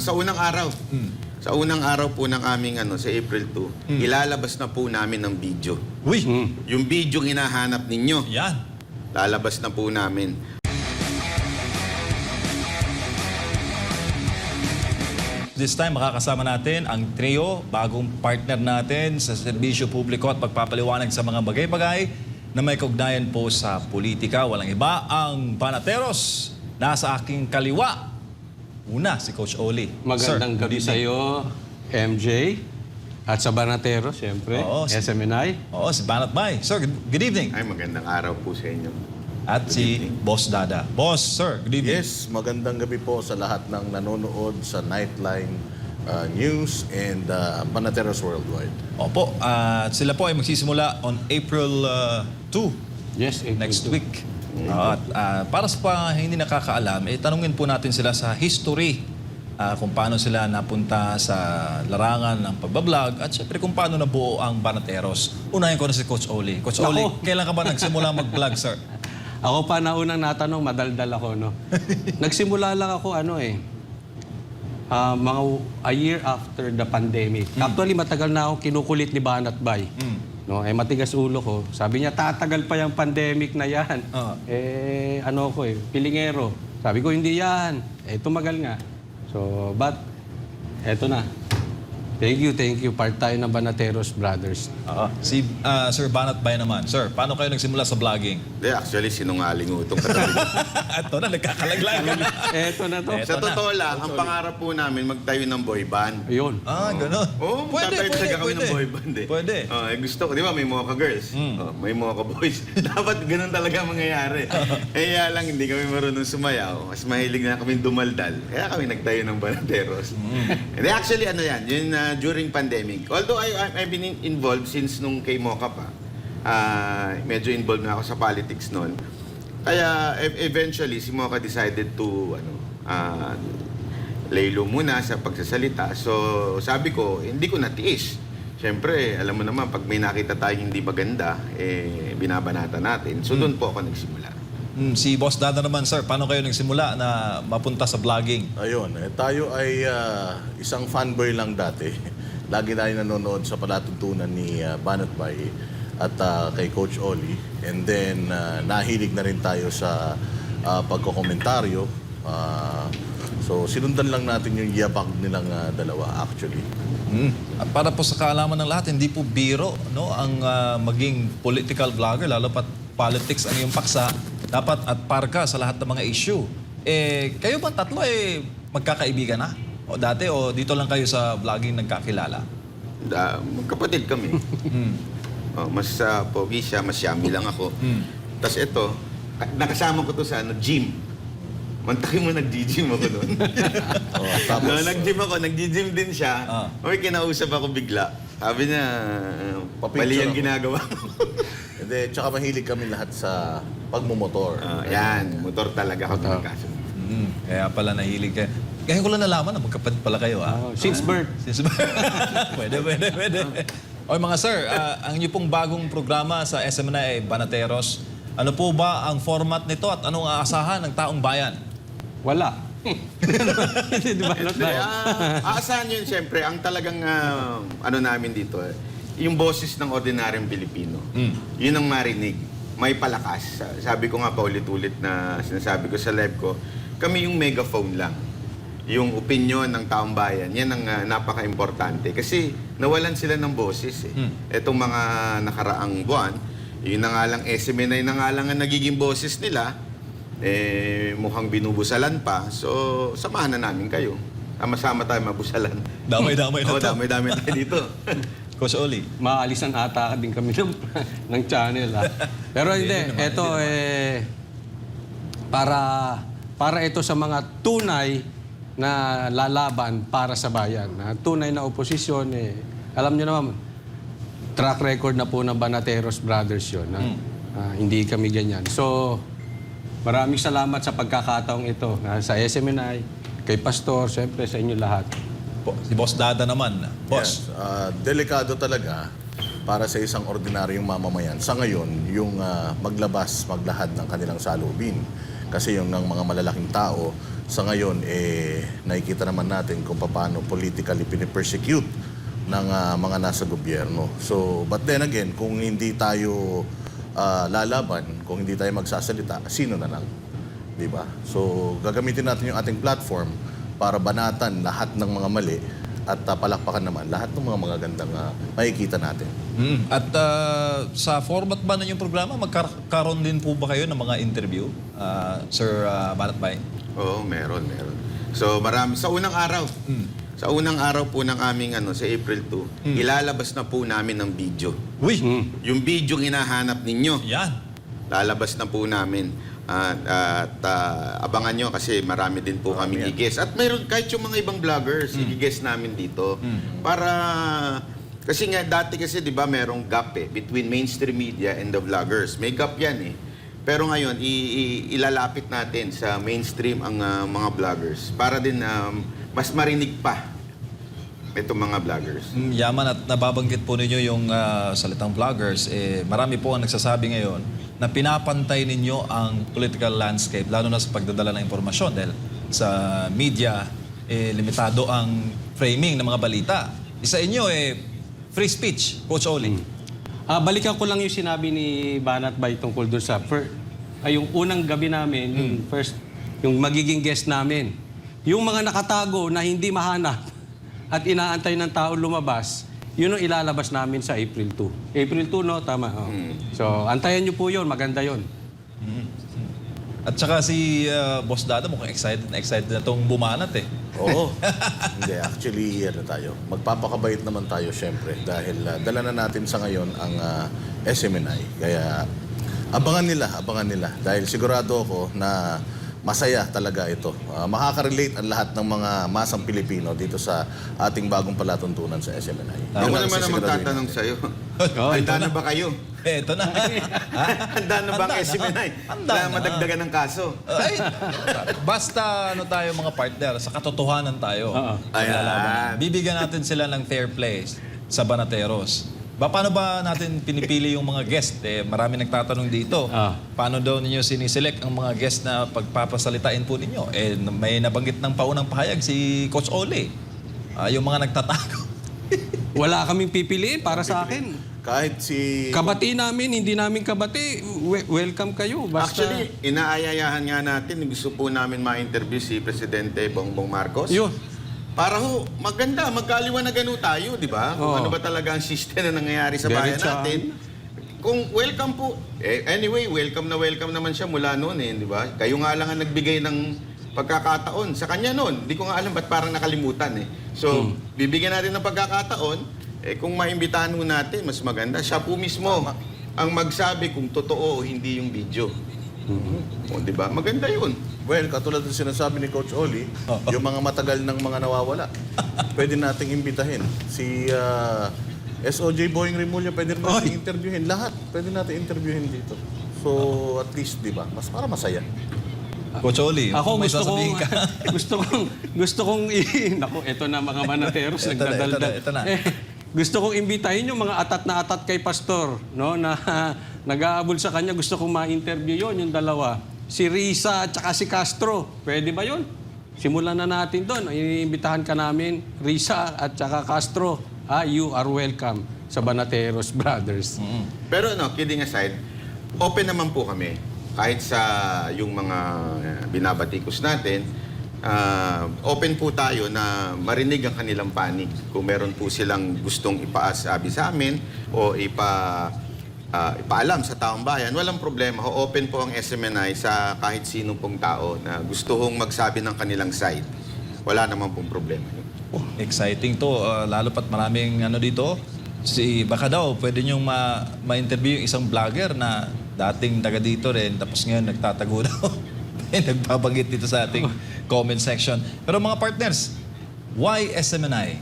Sa unang araw. Sa unang araw po ng aming sa April 2, ilalabas na po namin ng video. Uy! Yung video hinahanap ninyo, Yan. lalabas na po namin. This time, makakasama natin ang trio, bagong partner natin sa serbisyo publiko at pagpapaliwanag sa mga bagay-bagay na may kaugnayan po sa politika. Walang iba, ang Banateros. Nasa aking kaliwa. Una, si Coach Oli. Magandang gabi sa iyo, MJ. At sa Banatero, siyempre. Oo, SMNI. Oo, si Banat Bay. Sir, good evening. Ay, magandang araw po sa inyo. At si Boss Dada. Boss, sir, good evening. Yes, magandang gabi po sa lahat ng nanonood sa Nightline News and Banateros Worldwide. Opo, at sila po ay magsisimula on April 2, Yes, next week. At para sa hindi nakakaalam, tanungin po natin sila sa history kung paano sila napunta sa larangan ng pagbablog at syempre kung paano nabuo ang Banateros. Unahin ko na si Coach Oli. Coach Oli, kailan ka ba nagsimula mag-vlog, sir? Ako pa na unang natanong, madaldal ako, no? Nagsimula lang ako, mga a year after the pandemic. Actually, matagal na ako kinukulit ni Banat Bay. No, matigas ulo ko. Sabi niya, tatagal pa yung pandemic na yan. Pilingero. Sabi ko, hindi yan. Tumagal nga. So, but, eto na. Thank you. Part tayo ng Banateros Brothers. Si Sir Banat Bay naman. Sir, paano kayo nagsimula sa vlogging? Actually, sinungaling utong katabi. Ito na, nagkakalaglagan. Eto na to. Sa totoo lang, ang pangarap po namin magtayo ng boy band. Ayun. Gano'n. Oo, tatayo talaga kami ng boy band eh. Pwede. Gusto ko, di ba may Mocha girls, may Mocha boys. Dapat ganun talaga mangyayari. Kaya lang hindi kami marunong sumayaw. Mas mahilig na kami dumaldal. Kaya kami nagtayo ng Banateros. And actually, yan, yun during pandemic. Although I've been involved since nung kay Mocha pa. Medyo involved na ako sa politics noon. Kaya eventually, si Mocha decided to laylo muna sa pagsasalita. So, sabi ko, hindi ko natiis. Siyempre, alam mo naman, pag may nakita tayong hindi maganda, binabanata natin. So, doon po ako nagsimula. Si Boss Dada naman, sir, paano kayo nagsimula na mapunta sa vlogging? Ayun, tayo ay isang fanboy lang dati. Lagi tayo nanonood sa palatuntunan ni Banat Bay at kay Coach Oli. And then, nahilig na rin tayo sa pagkokomentaryo. So, sinundan lang natin yung yabang nilang dalawa actually. At para po sa kaalaman ng lahat, hindi po biro ang maging political vlogger, lalo pat politics ang iyong paksa. Dapat at parka sa lahat ng mga issue. Kayo ba tatlo magkakaibigan na? O dati o dito lang kayo sa vlogging nagkakilala? Magkapatid kami. Mas pogi siya, mas yummy lang ako. Tapos ito, nakasama ko to sa gym. Mantakin mo, nag-gym ako doon. Nag-gym ako, nag-gym din siya. May kinausap ako bigla. Sabi niya, mali ang ginagawa ko. Hindi, tsaka mahilig kami lahat sa pagmumotor. Yan, motor talaga ako talaga. Kaya pala nahilig kayo. Ngayon ko lang nalaman na magkapatid pala kayo. Since birth. Pwede. O mga sir, ang inyo pong bagong programa sa SMNI Banateros, ano po ba ang format nito at anong aasahan ng taong bayan? Wala. Di ba? Aasahan yun, siyempre, ang talagang namin dito, yung boses ng ordinaryong Pilipino. Yun ang marinig. May palakas. Sabi ko nga pa ulit-ulit na sinasabi ko sa live ko, kami yung megaphone lang. Yung opinion ng taong bayan, yan ang napaka-importante. Kasi nawalan sila ng boses. Etong mga nakaraang buwan, yun na nga lang, SMNI na nga lang ang nagiging boses nila, mukhang binubusalan pa. So, samahan na namin kayo. Sama-sama tayo mabusalan. Damay-damay na to. Damay-damay tayo dito. Coach Oli. Maalisan ata din kami ng channel. Pero hindi, ito para ito sa mga tunay na lalaban para sa bayan. Tunay na oposisyon, alam nyo naman, track record na po ng Banateros Brothers yun. Hindi kami ganyan. So, maraming salamat sa pagkakataong ito. Sa SMNI, kay Pastor, siyempre sa inyo lahat. Si Boss Dada naman. Boss. Yes, delikado talaga para sa isang ordinaryong mamamayan. Sa ngayon, yung maglabas, maglahad ng kanilang salubin. Kasi yung ng mga malalaking tao, sa ngayon, nakikita naman natin kung paano politically pinipersecute ng mga nasa gobyerno. So, but then again, kung hindi tayo lalaban, kung hindi tayo magsasalita, sino na lang? Diba? So, gagamitin natin yung ating platform para banatan lahat ng mga mali at palakpakan naman lahat ng mga magagandang makikita natin. At sa format ba ng yung programa, magkaroon din po ba kayo ng mga interview, Sir Banatbay? Oo, meron. So marami sa unang araw. Sa unang araw po ng aming sa April 2, ilalabas na po namin ng video. Uy! Yung video hinahanap ninyo, Yan! lalabas na po namin. At abangan nyo kasi marami din po kami i-guest. At mayroon kahit yung mga ibang vloggers, i-guest namin dito. Para, kasi nga dati kasi di ba merong gap between mainstream media and the vloggers. May gap yan Pero ngayon, ilalapit natin sa mainstream ang mga vloggers para din mas marinig pa itong mga vloggers. Yaman at nababanggit po ninyo yung salitang vloggers. Marami po ang nagsasabi ngayon na pinapantay ninyo ang political landscape, lalo na sa pagdadala ng impormasyon dahil sa media, limitado ang framing ng mga balita. Isa inyo, free speech, Coach Oli. Balikan ko lang yung sinabi ni Banat Bay tungkol doon sa yung unang gabi namin, yung magiging guest namin. Yung mga nakatago na hindi mahanap at inaantay ng tao lumabas, yun ang ilalabas namin sa April 2. April 2, no? Tama. Oh. So, antayan nyo po yun. Maganda yun. At saka si Boss Dada mukhang excited na itong bumanat Oo. Hindi, actually, tayo. Magpapakabait naman tayo, syempre. Dahil dala na natin sa ngayon ang SMNI. Kaya abangan nila. Dahil sigurado ako na masaya talaga ito. Makaka-relate ang lahat ng mga masang Pilipino dito sa ating bagong palatuntunan sa SMNI. Ako naman ang magtatanong sa'yo. Handa na ba kayo? Ito na. Handa na ba ang SMNI? Handa na. Madagdagan ng kaso. Ay, basta tayo mga partner, sa katotohanan tayo. Ayan. Bibigyan natin sila ng fair play sa Banateros. Paano ba natin pinipili yung mga guest? Marami nagtatanong dito. Paano daw ninyo siniselect ang mga guest na pagpapasalitain po ninyo? May nabanggit ng paunang pahayag si Coach Ole. Yung mga nagtatago. Wala kaming pipiliin para sa akin. Kahit si... Kabati namin, hindi namin kabati. Welcome kayo. Basta... Actually, inaayayahan nga natin. Gusto po namin ma-interview si Presidente Bongbong Marcos. Yun. Para maganda, magkaliwanagan tayo, di ba? Kung ano ba talaga ang system na nangyayari sa bayan natin. Kung welcome po, anyway, welcome naman siya mula noon di ba? Kayo nga lang ang nagbigay ng pagkakataon sa kanya noon. Hindi ko nga alam ba't parang nakalimutan So, bibigyan natin ng pagkakataon, kung maimbitahan mo natin, mas maganda. Siya po mismo ang magsabi kung totoo o hindi yung video. Di ba? Maganda yun. Well, katulad ng sinasabi ni Coach Oli, yung mga matagal ng mga nawawala, pwede nating imbitahin. Si SOJ Boying Remulla, pwede rin natin interviewin. Lahat, pwede natin interviewin dito. So, at least, di ba? Mas para masaya. Coach Oli, Ako may gusto sasabihin ka. gusto kong naku, eto na mga Banateros nagdadaldal. Ito na. Gusto kong imbitahin yung mga atat na atat kay Pastor, no, na nag-aabol sa kanya. Gusto kong ma-interview yon yung dalawa. Si Risa at saka si Castro. Pwede ba yon? Simulan na natin doon. Iniimbitahan ka namin, Risa at saka Castro. You are welcome sa Banateros Brothers. Pero kidding aside, open naman po kami. Kahit sa yung mga binabatikos natin, open po tayo na marinig ang kanilang panig. Kung meron po silang gustong ipaasabi sa amin o ipaalam sa taong bayan, walang problema. Open po ang SMNI sa kahit sino pong tao na gusto hong magsabi ng kanilang side. Wala naman pong problema. Exciting to. Lalo pat maraming dito. Baka daw, pwede niyong ma-interview yung isang vlogger na dating taga dito rin, tapos ngayon nagtatago daw. Nagbabanggit dito sa ating comment section. Pero mga partners, why SMNI?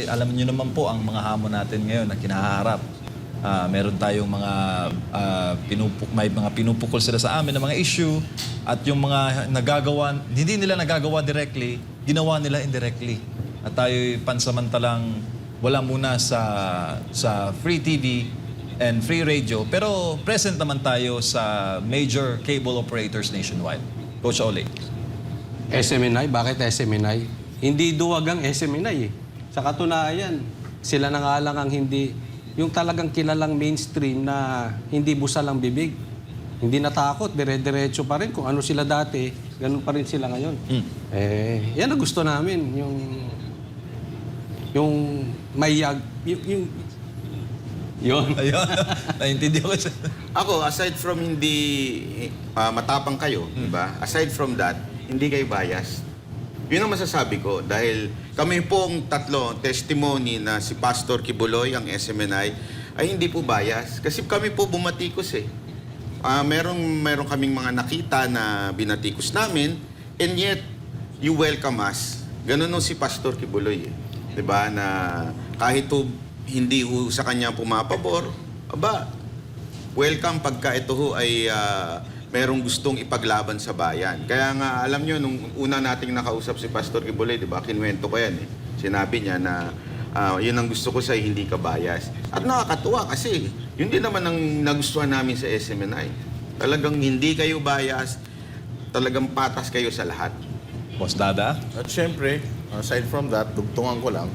Alam niyo naman po ang mga hamon natin ngayon na kinaharap. Meron tayong may mga pinupukol sila sa amin ng mga issue at yung mga hindi nila nagagawa directly, ginawa nila indirectly. At tayo'y pansamantalang wala muna sa free TV and free radio, pero present naman tayo sa major cable operators nationwide. Coach Ole. SMNI, bakit SMNI? Hindi duwag ang SMNI eh. Sa katunayan, sila na nga lang ang hindi, yung talagang kilalang mainstream na hindi busal ang bibig. Hindi natakot, dire-diretso pa rin. Kung ano sila dati, ganun pa rin sila ngayon. Yan ang gusto namin. Yung mayag, yun. Ayun. Naintindihan ko siya. Ako, aside from hindi matapang kayo, di ba? Aside from that, hindi kayo biased. Yun ang masasabi ko dahil kami pong tatlo testimony na si Pastor Kibuloy, ang SMNI, ay hindi po biased. Kasi kami po bumatikos eh. Meron kaming mga nakita na binatikos namin and yet you welcome us. Ganun nung si Pastor Kibuloy eh. Di ba? Na kahit po hindi ho sa kanya pumapabor, aba, welcome pagka ito ho ay merong gustong ipaglaban sa bayan. Kaya nga, alam nyo, nung una nating nakausap si Pastor Kibuloy, di ba, kinwento ko yan eh. Sinabi niya na yun ang gusto ko sa hindi ka bias. At nakakatuwa kasi yun din naman ang nagustuhan namin sa SMNI. Talagang hindi kayo bias, talagang patas kayo sa lahat. Boss Dada? At syempre, aside from that, dugtungan ko lang,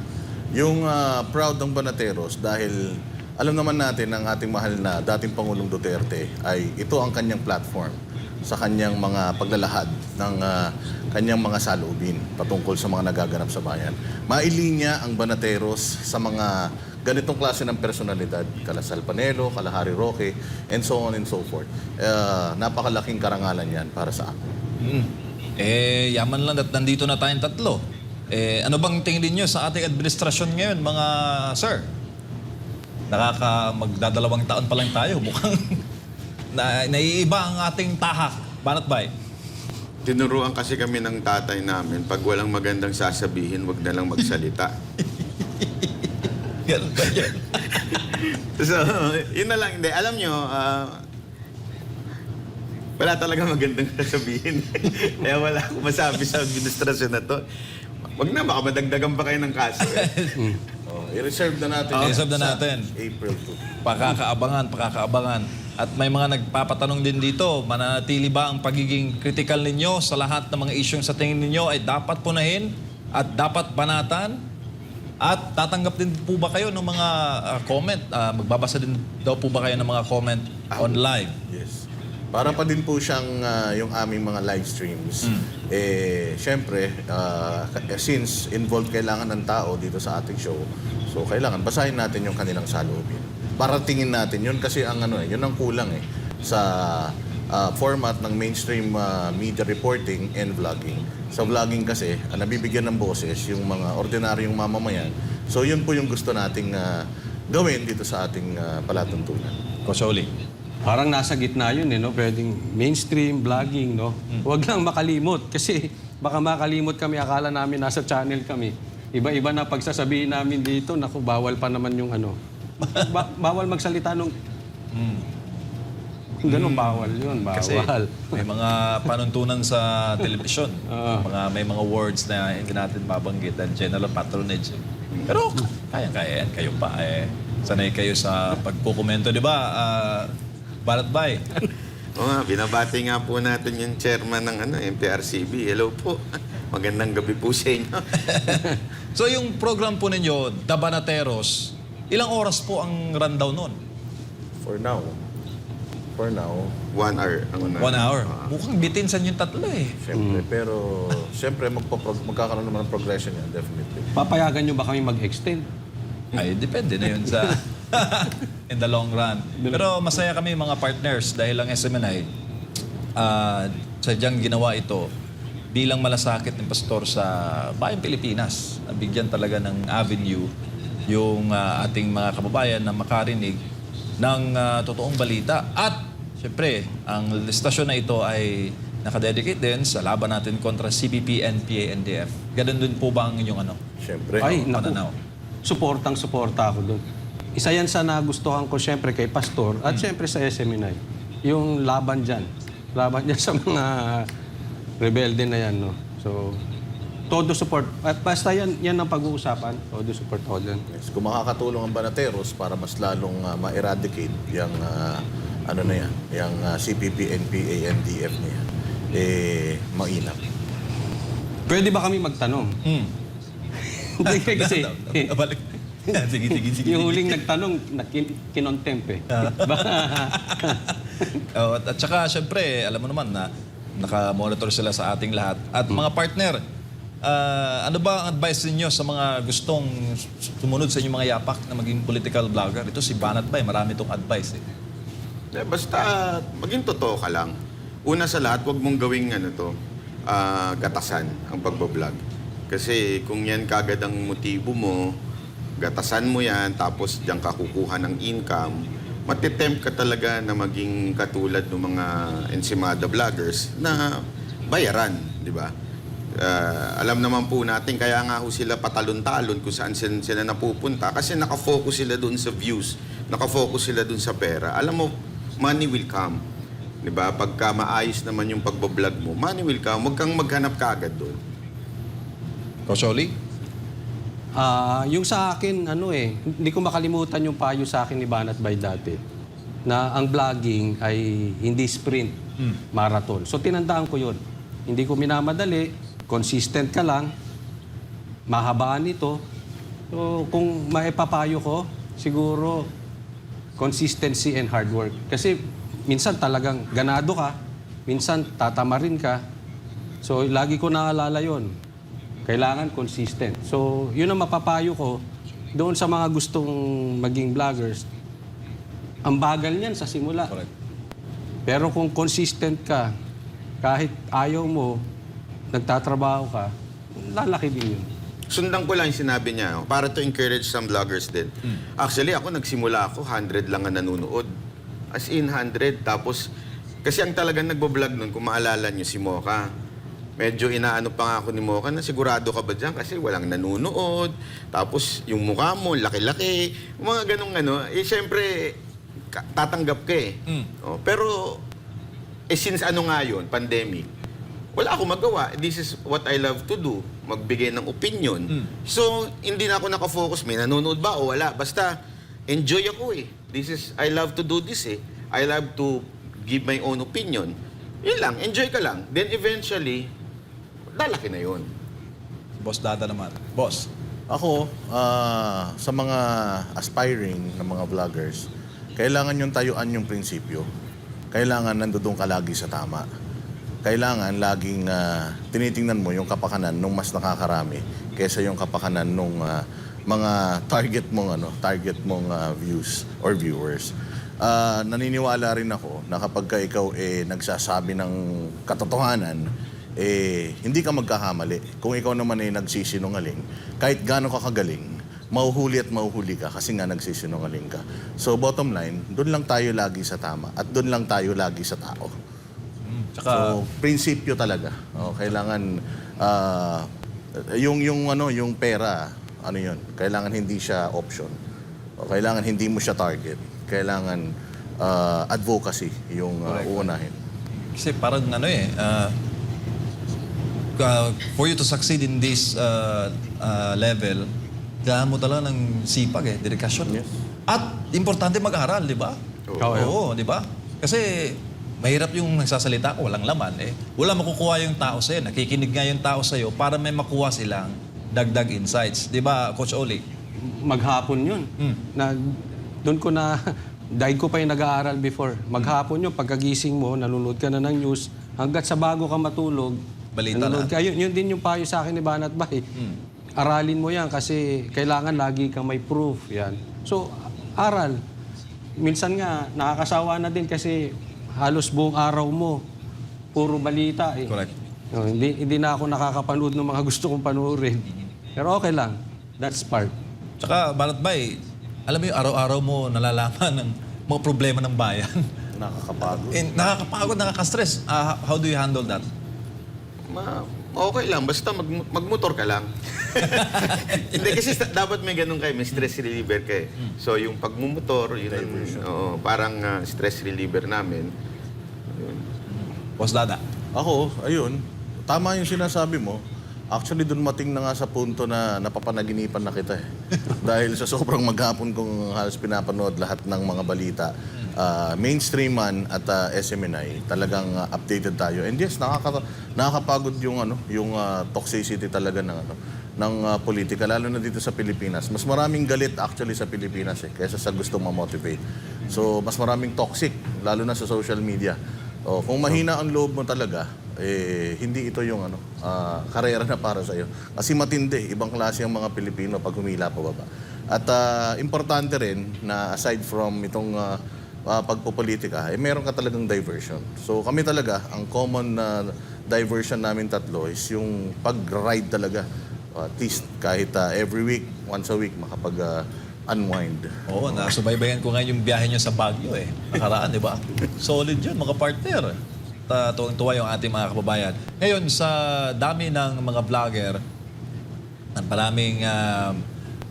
yung proud ng Banateros dahil alam naman natin ang ating mahal na dating Pangulong Duterte ay ito ang kanyang platform sa kanyang mga paglalahad ng kanyang mga saloobin patungkol sa mga nagaganap sa bayan. Mailinya ang Banateros sa mga ganitong klase ng personalidad, kala Sal Panelo, kala Harry Roque, and so on and so forth. Napakalaking karangalan yan para sa akin. Yaman lang at nandito na tayong tatlo. Ano bang tingin niyo sa ating administrasyon ngayon, mga sir? Magdadalawang taon pa lang tayo. Mukhang naiiba ang ating tahak. Banat Bay? Tinuruan kasi kami ng tatay namin, pag walang magandang sasabihin, wag na lang magsalita. Ganun ba yan? So, yun na lang. Hindi, alam nyo, wala talaga magandang sasabihin. Kaya wala akong masabi sa administrasyon na to. Wag na, baka madagdagan pa kayo ng kaso. I-reserve na natin. I-reserve na natin. Sa April 2. Pakakaabangan. At may mga nagpapatanong din dito, mananatili ba ang pagiging critical ninyo sa lahat ng mga isyong sa tingin ninyo ay dapat punahin at dapat banatan? At tatanggap din po ba kayo ng mga comment? Magbabasa din daw po ba kayo ng mga comment online? Yes. Para pa din po siyang yung aming mga live streams. Syempre, since involved kailangan ng tao dito sa ating show, so kailangan basahin natin yung kanilang saloobin. Para tingin natin yun kasi yun ang kulang sa format ng mainstream media reporting and vlogging. Sa vlogging kasi, nabibigyan ng boses yung mga ordinaryong mamamayan. So yun po yung gusto nating gawin dito sa ating palatuntunan. Coach Oli? Parang nasa gitna yun no? Pwedeng mainstream, vlogging, no? Huwag lang makalimot kasi baka makalimot kami, akala namin nasa channel kami. Iba-iba na pagsasabihin namin dito, naku, bawal pa naman yung bawal magsalita nung... Ganun, bawal yun, bawal. Kasi may mga panuntunan sa telebisyon. May mga words na hindi natin babanggit and general patronage. Pero kaya-kaya yan. Kayo pa sanay kayo sa pagkukomento, di ba? Banat Bay? Oo nga, binabati nga po natin yung chairman ng MPRCB. Hello po. Magandang gabi po sa inyo. So yung program po ninyo, The Banateros, ilang oras po ang rundown nun? For now, 1 hour. 1 hour. Mukhang bitinsan yung tatlo syempre. Pero syempre, magkakaroon naman ng progression yan, definitely. Papayagan nyo ba kami mag-extend? Ay, depende na yun sa in the long run. Pero masaya kami mga partners dahil ang SMNI sadyang ginawa ito bilang malasakit ng pastor sa bayang Pilipinas. Nabigyan talaga ng avenue yung ating mga kababayan na makarinig ng totoong balita. At syempre, ang istasyon na ito ay nakadedicate din sa laban natin kontra CPP, NPA, NDF. Ganun din po ba ang inyong Syempre. Ay, pananaw? Suportang-suporta ako doon. Isa yan sa nagustuhan ko siyempre kay Pastor at siyempre sa SMNI. Yung laban dyan. Laban dyan sa mga rebelde na yan, no? So, todo support. At basta yan ang pag-uusapan. Todo support ako dyan. Yes. Kung makakatulong ang Banateros para mas lalong ma-eradicate yung yung CPP, NPA, NDF na yan, mainam. Pwede ba kami magtanong? Hindi kasi, Balik. Sige. yung huling nagtanong, kinontempt eh. Oh, at saka, syempre, alam mo naman na naka-monitor sila sa ating lahat. At mga partner, ano ba ang advice ninyo sa mga gustong sumunod sa inyong mga yapak na maging political vlogger? Ito si Banat Bay, marami itong advice eh. Basta maging totoo ka lang. Una sa lahat, huwag mong gawing gatasan ang pagbablog. Kasi kung yan kagad ang motibo mo, gatasan mo yan, tapos diyan ka kukuha ng income, matitempt ka talaga na maging katulad ng mga ensimada vloggers na bayaran, di ba? Alam naman po natin, kaya nga ho sila patalon-talon kung saan sila napupunta kasi nakafocus sila dun sa views, nakafocus sila dun sa pera. Alam mo, money will come. Di ba? Pagka maayos naman yung pagbablog mo, money will come. Huwag kang maghanap kaagad dun. Coach Oli? Yung sa akin, hindi ko makalimutan yung payo sa akin ni Banat Bay dati na ang vlogging ay hindi sprint, marathon. So tinandaan ko yun. Hindi ko minamadali, consistent ka lang, mahabaan ito. So kung maipapayo ko, siguro consistency and hard work. Kasi minsan talagang ganado ka, minsan tatamarin ka. So lagi ko naalala yun. Kailangan consistent. So, yun ang mapapayo ko doon sa mga gustong maging vloggers. Ang bagal niyan sa simula. Correct. Pero kung consistent ka, kahit ayaw mo, nagtatrabaho ka, lalaki din yun. Sundan ko lang yung sinabi niya, para to encourage some vloggers din. Actually, ako nagsimula ako, 100 lang ang nanonood. As in 100. Tapos, kasi ang talagang nagbablog nun, kung maalala niyo si Mocha, medyo inaano pa nga ako ni Mocha na sigurado ka ba dyan kasi walang nanunood. Tapos yung mukha mo, laki-laki. Mga ganong syempre, tatanggap ka eh. Oh, pero, since nga yun, pandemic, wala akong magawa. This is what I love to do. Magbigay ng opinion. So, hindi na ako nakafocus. May nanonood ba o wala? Basta, enjoy ako eh. I love to do this eh. I love to give my own opinion. Yun lang, enjoy ka lang. Then eventually, lalaki na yun. Boss Dada naman. Boss. Ako, sa mga aspiring na mga vloggers, kailangan yung tayuan yung prinsipyo. Kailangan nandoon ka lagi sa tama. Kailangan laging tinitingnan mo yung kapakanan nung mas nakakarami kaysa yung kapakanan nung mga target mong views or viewers. Naniniwala rin ako na kapag ikaw nagsasabi ng katotohanan, hindi ka magkakamali. Kung ikaw naman nagsisinungaling, kahit gaano ka kagaling, mahuhuli at mahuhuli ka kasi nga nagsisinungaling ka. So bottom line, doon lang tayo lagi sa tama at doon lang tayo lagi sa tao. Tsaka, So prinsipyo talaga. Kailangan yung pera, yun, kailangan hindi siya option. Kailangan hindi mo siya target. Kailangan advocacy yung uunahin. kasi parang for you to succeed in this level, kailangan mo talaga ng sipag dedikasyon. Yes. At importante mag-aral, di ba? Oo, di ba? Kasi mahirap yung nagsasalita ko, walang laman Wala makukuha yung tao sa'yo. Nakikinig nga yung tao sa'yo para may makuha silang dagdag insights. Di ba, Coach Oli? Maghapon yun. Doon ko na, dahil ko pa yung nag-aaral before. Maghapon yun, pagkagising mo, nanonood ka na ng news, hanggat sa bago ka matulog, Balita nanonood lahat. ka. Yun din yung payo sa akin ni Banat Bay. Aralin mo yan kasi kailangan lagi kang may proof. Yan. So, aral. Minsan nga, nakakasawa na din kasi halos buong araw mo, puro balita Correct. Hindi na ako nakakapanood ng mga gusto kong panoorin. Pero okay lang. That's part. Tsaka, Banat Bay, alam mo yung araw-araw mo nalalaman ng mga problema ng bayan. Nakakapagod. Nakakapagod, nakaka-stress. How do you handle that? Okay lang, basta magmotor ka lang. Hindi, kasi dapat may ganun kayo, may stress reliever kayo. So yung pagmumotor, yun ang, parang stress reliever namin. Yun. Boss Dada. Ako, ayun, tama yung sinasabi mo. Actually, doon mating na nga sa punto na napapanaginipan na kita eh. Dahil sa sobrang maghapon kong halos pinapanood lahat ng mga balita, mainstream man at SMNI, talagang updated tayo. And yes, nakakapagod yung toxicity talaga ng politika, lalo na dito sa Pilipinas. Mas maraming galit actually sa Pilipinas kaysa sa gusto ma-motivate. So, mas maraming toxic, lalo na sa social media. Kung mahina ang loob mo talaga, hindi ito yung karera na para sa iyo. Kasi matindi, ibang klase ang mga Pilipino pag humila pababa. At importante rin na aside from itong pagpopolitika, meron ka talagang diversion. So kami talaga, ang common diversion namin tatlo is yung pag-ride talaga. At least kahit every week, once a week, makapag-unwind. Oo, nasubaybayan ko ngayon yung biyahe nyo sa Baguio Nakaraan, di ba? Solid yun, mga partner. Tuwang-tuwa yung ating mga kababayan. Ngayon, sa dami ng mga vlogger, ang maraming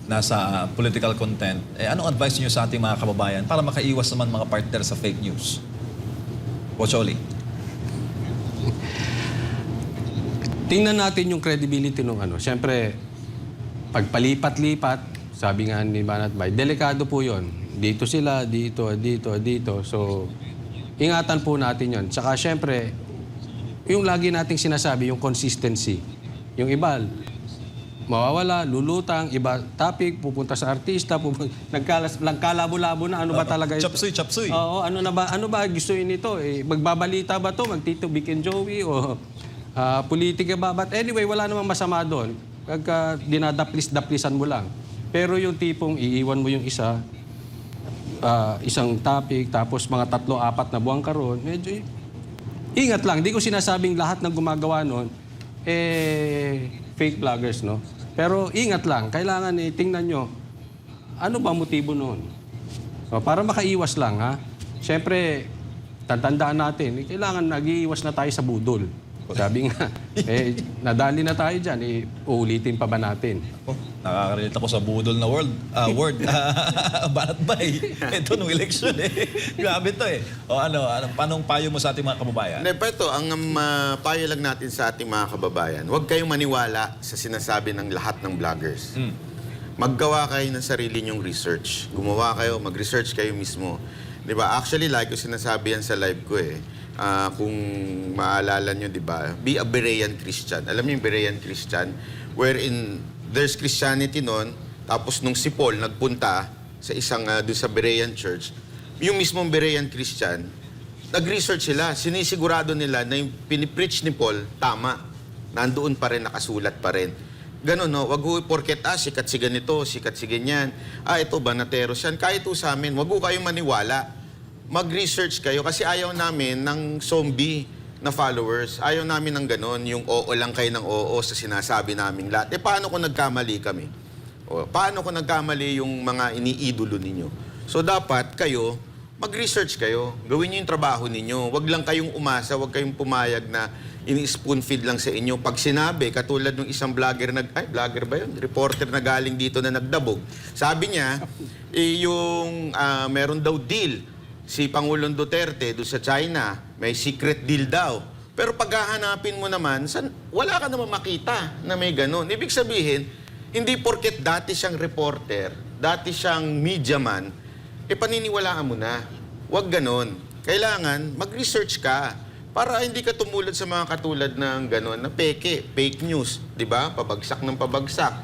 nasa political content, anong advice niyo sa ating mga kababayan para makaiwas naman mga partner sa fake news? Coach Oli. Tingnan natin yung credibility ng Siyempre, pagpalipat-lipat, sabi nga ni Banat Bay, delikado po yon. Dito sila, dito. So, ingatan po natin yon. Tsaka siyempre, yung lagi nating sinasabi, yung consistency. Yung iba, mawawala, lulutang, iba topic, pupunta sa artista, nagkalabo-labo na, ano ba talaga ito? Chapsuy. Oo, ano ba gusto nito? Magbabalita ba to? Magtito Vic and Joey? O politika ba? But anyway, wala namang masama doon. Pagka dinadaplis-daplisan mo lang. Pero yung tipong iiwan mo yung isang topic, tapos mga 3-4 na buwan karon, medyo ingat lang. Di ko sinasabing lahat ng gumagawa noon, fake vloggers, no? Pero ingat lang. Kailangan tingnan nyo, ano ba motibo noon? So, para makaiwas lang, ha? Siyempre, tatandaan natin, kailangan nag-iiwas na tayo sa budol. Sabi nga, nadali na tayo dyan, uulitin pa ba natin? Nakaka-relate ako sa budol na word. Banat Bay. Ito nung election Grabe to anong payo mo sa ating mga kababayan? Ito, ang payo lang natin sa ating mga kababayan, huwag kayong maniwala sa sinasabi ng lahat ng vloggers. Maggawa kayo ng sarili nyong research. Gumawa kayo, mag-research kayo mismo. Di ba? Actually, like ko sinasabi yan sa live ko kung maalala nyo, di ba? Be a Berean Christian. Alam niyo yung Berean Christian? Wherein there's Christianity noon, tapos nung si Paul nagpunta sa isang doon sa Berean Church, yung mismong Berean Christian, nag-research sila, sinisigurado nila na yung pinipreach ni Paul, tama. Nandoon pa rin, nakasulat pa rin. Ganon, no? Wag ho porket, sikat si ganito, sikat si ganyan. Ito, banateros yan. Kahit ho sa amin, wag ho kayong maniwala. Mag-research kayo kasi ayaw namin ng zombie na followers. Ayaw namin ng ganon, yung oo lang kayo ng oo sa sinasabi naming lahat. Paano kung nagkamali kami? Paano kung nagkamali yung mga iniidolo ninyo? So dapat kayo, mag-research kayo. Gawin nyo yung trabaho ninyo. Wag lang kayong umasa, wag kayong pumayag na ini-spoon feed lang sa inyo. Pag sinabi, katulad ng isang vlogger vlogger ba yun? Reporter na galing dito na nagdabog. Sabi niya, meron daw deal si Pangulong Duterte doon sa China, may secret deal daw. Pero paghahanapin mo naman, wala ka naman makita na may ganun. Ibig sabihin, hindi porket dati siyang reporter, dati siyang media man, paniniwalaan mo na. Huwag ganun. Kailangan mag-research ka para hindi ka tumulad sa mga katulad ng ganun na fake news. Di ba? Pabagsak ng pabagsak.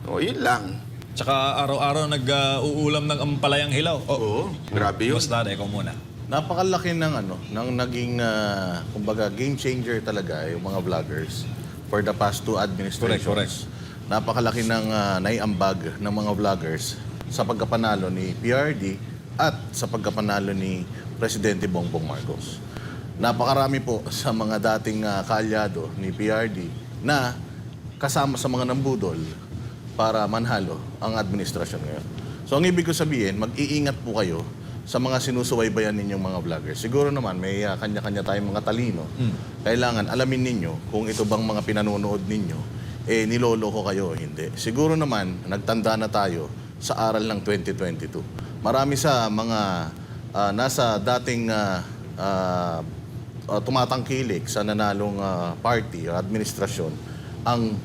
Yun lang. Tsaka araw-araw nag-uulam ng ampalayang hilaw. Oo, grabe yun. Basta, ikaw muna. Napakalaki ng naging kumbaga game changer talaga yung mga vloggers for the past 2 administrations. Correct. Napakalaki ng naiambag ng mga vloggers sa pagkapanalo ni PRD at sa pagkapanalo ni Presidente Bongbong Marcos. Napakarami po sa mga dating kaalyado ni PRD na kasama sa mga nambudol para manhalo ang administrasyon ngayon. So ang ibig ko sabihin, mag-iingat po kayo sa mga sinusubaybayan ninyong mga vloggers. Siguro naman may kanya-kanya tayong mga talino. Kailangan alamin ninyo kung ito bang mga pinanonood ninyo, niloloko kayo o hindi. Siguro naman, nagtanda na tayo sa aral ng 2022. Marami sa mga nasa dating tumatangkilik sa nanalong party o administrasyon ang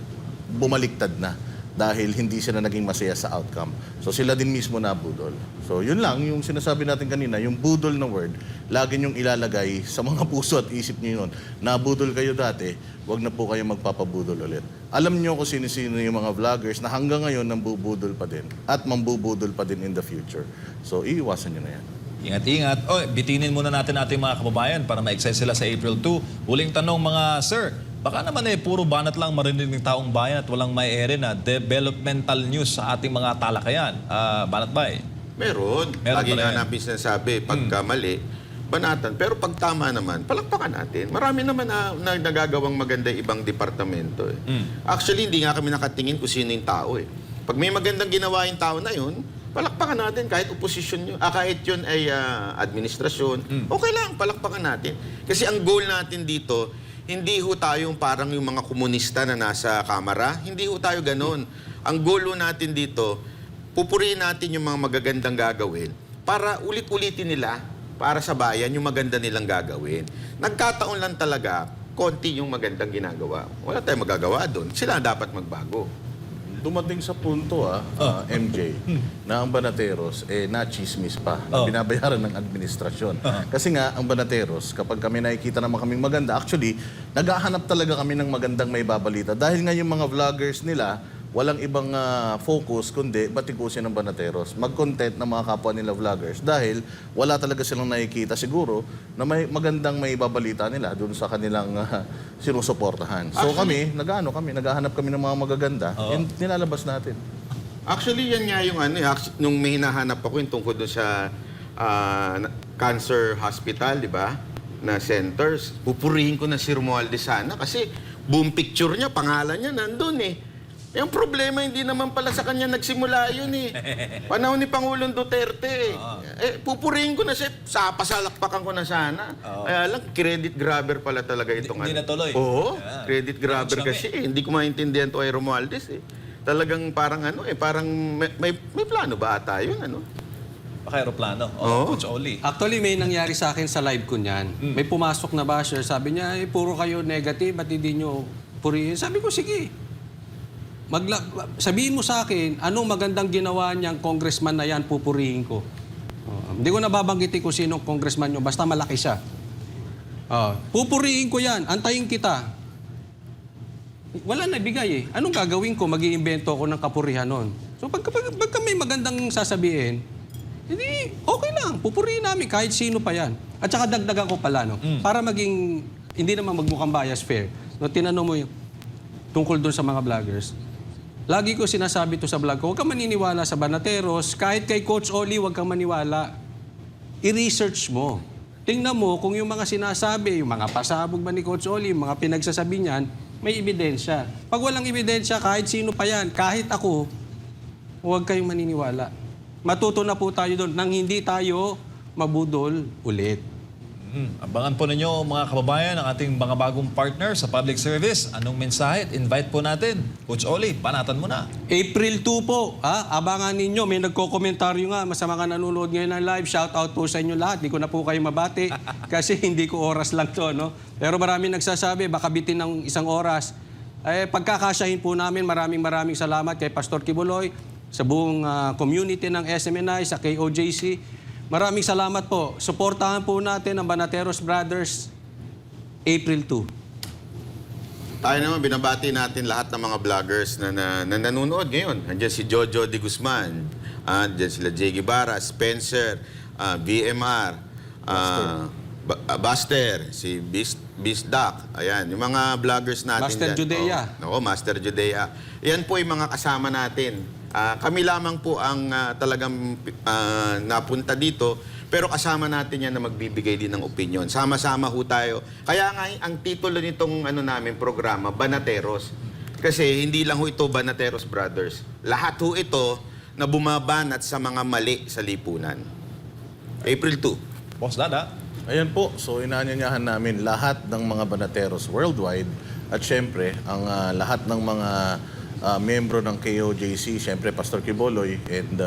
bumaliktad na dahil hindi sila naging masaya sa outcome. So sila din mismo nabudol. So yun lang, yung sinasabi natin kanina, yung budol na word, lagi niyong ilalagay sa mga puso at isip niyo yun. Nabudol kayo dati, wag na po kayo magpapabudol ulit. Alam niyo kung sino-sino yung mga vloggers na hanggang ngayon nambubudol pa din at mambubudol pa din in the future. So iiwasan niyo na yan. Ingat-ingat. Bitinin muna natin ating mga kababayan para ma-excite sila sa April 2. Huling tanong mga sir, baka naman puro banat lang marinig ng taong bayan at walang may ere na developmental news sa ating mga talakayan. Banat Bay? Meron. Meron Lagi pala nga yan. namin sinasabi, pagka mali, banatan. Pero pag tama naman, palakpakan natin. Marami naman na nagagawang maganda ibang departamento. Actually, hindi nga kami nakatingin kung sino yung tao. Pag may magandang ginawa yung tao na yun, palakpakan natin kahit oposisyon yun. Kahit yun ay administrasyon. Okay lang, palakpakan natin. Kasi ang goal natin dito, hindi ho tayo parang yung mga komunista na nasa kamara. Hindi ho tayo ganun. Ang goal ho natin dito, pupurihin natin yung mga magagandang gagawin para ulit-ulitin nila para sa bayan yung maganda nilang gagawin. Nagkataon lang talaga, konti yung magandang ginagawa. Wala tayong magagawa doon. Sila dapat magbago. Dumating sa punto, MJ, na ang Banateros, na-chismis pa, na Oh. binabayaran ng administrasyon. Kasi nga, ang Banateros, kapag kami nakikita naman kaming maganda, actually, naghahanap talaga kami ng magandang may babalita. Dahil nga yung mga vloggers nila, walang ibang focus kundi batikusin ng Banateros. Mag-content ng mga kapwa nila vloggers dahil wala talaga silang nakikita siguro na may magandang may babalita nila doon sa kanilang sinusuportahan. So naghahanap kami ng mga magaganda and nilalabas natin. Actually, yan nga yung nung may hinahanap ako yung tungkol doon sa cancer hospital, di ba? Na centers. Pupurihin ko na si Romualdez sana kasi boom picture niya, pangalan niya nandun Yung problema, hindi naman pala sa kanya nagsimula yun Panahon ni Pangulong Duterte pupurihin ko na siya, pasalakpakan ko na sana. Kaya lang, credit grabber pala talaga itong Hindi natuloy. Oo, Yeah. credit grabber Kami. kasi Hindi ko maintindihan to ay Romualdez Talagang parang parang may plano ba ata yun Paka-aeroplano. Coach Oli. Actually, may nangyari sa akin sa live ko niyan. May pumasok na basher, sabi niya, puro kayo negative, at hindi nyo purihin. Sabi ko, sige. Sabihin mo sa akin, anong magandang ginawa niyang congressman na yan, pupurihin ko. Hindi ko nababanggitin kung sinong congressman nyo, basta malaki siya. Pupurihin ko yan, antayin kita. Wala na bigay Anong gagawin ko? Mag-iimbento ako ng kapurihan nun. So pagka may magandang sasabihin, hindi, okay lang. Pupurihin namin kahit sino pa yan. At saka dagdagan ko pala, para maging, hindi naman magmukhang bias fair. No, tinanong mo yung tungkol doon sa mga vloggers. Lagi ko sinasabi to sa vlog ko, huwag kang maniniwala sa Banateros. Kahit kay Coach Oli, huwag kang maniwala. I-research mo. Tingnan mo kung yung mga sinasabi, yung mga pasabog ba ni Coach Oli, yung mga pinagsasabi niyan, may ebidensya. Pag walang ebidensya, kahit sino pa yan, kahit ako, huwag kayong maniniwala. Matuto na po tayo doon nang hindi tayo mabudol ulit. Abangan po ninyo mga kababayan ang ating mga bagong partner sa public service. Anong mensahe? Invite po natin. Coach Oli, panatan mo na. April 2 po, abangan ninyo. May nagko-komentaryo nga sa mga nanonood ngayon ng live. Shout out po sa inyo lahat. Di ko na po kayo mabati kasi hindi ko oras lang to. Pero maraming nagsasabi, baka bitin ng isang oras. Pagkakasyahin po namin, maraming salamat kay Pastor Kibuloy, sa buong community ng SMNI, sa KOJC. Maraming salamat po. Suportahan po natin ang Banateros Brothers April 2. Tayo naman, binabati natin lahat ng mga vloggers na nanonood ngayon. Andiyan si Jojo de Guzman, andiyan sila Jay Guevara, Spencer, VMR, Buster, si Bisdak. Ayan, yung mga vloggers natin Master dyan. Judea. Master Judea. Yan po yung mga kasama natin. Kami lamang po ang talagang napunta dito, pero kasama natin yan na magbibigay din ng opinion. Sama-sama ho tayo. Kaya nga ang titulo nitong namin programa, Banateros. Kasi hindi lang ho ito Banateros Brothers. Lahat ho ito na bumabanat sa mga mali sa lipunan. April 2. Boss Dada. Ayan po, so inaanyayahan namin lahat ng mga Banateros worldwide at syempre ang lahat ng mga membro ng KOJC, syempre Pastor Kiboloy and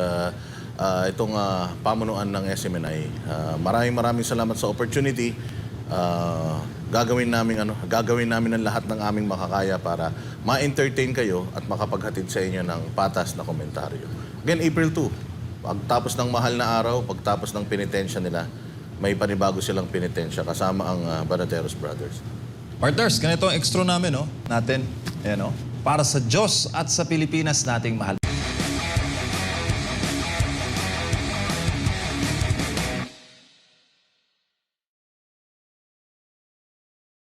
itong pamunuan ng SMNI. Maraming salamat sa opportunity. gagawin namin ang lahat ng aming makakaya para ma-entertain kayo at makapaghatid sa inyo ng patas na komentaryo. Again, April 2, pagtapos ng mahal na araw, pagtapos ng penitensya nila, may panibago silang penitensya kasama ang Banateros Brothers. Partners, ganito ang extra namin, no? Natin, ayan, no? Para sa Diyos at sa Pilipinas nating mahal.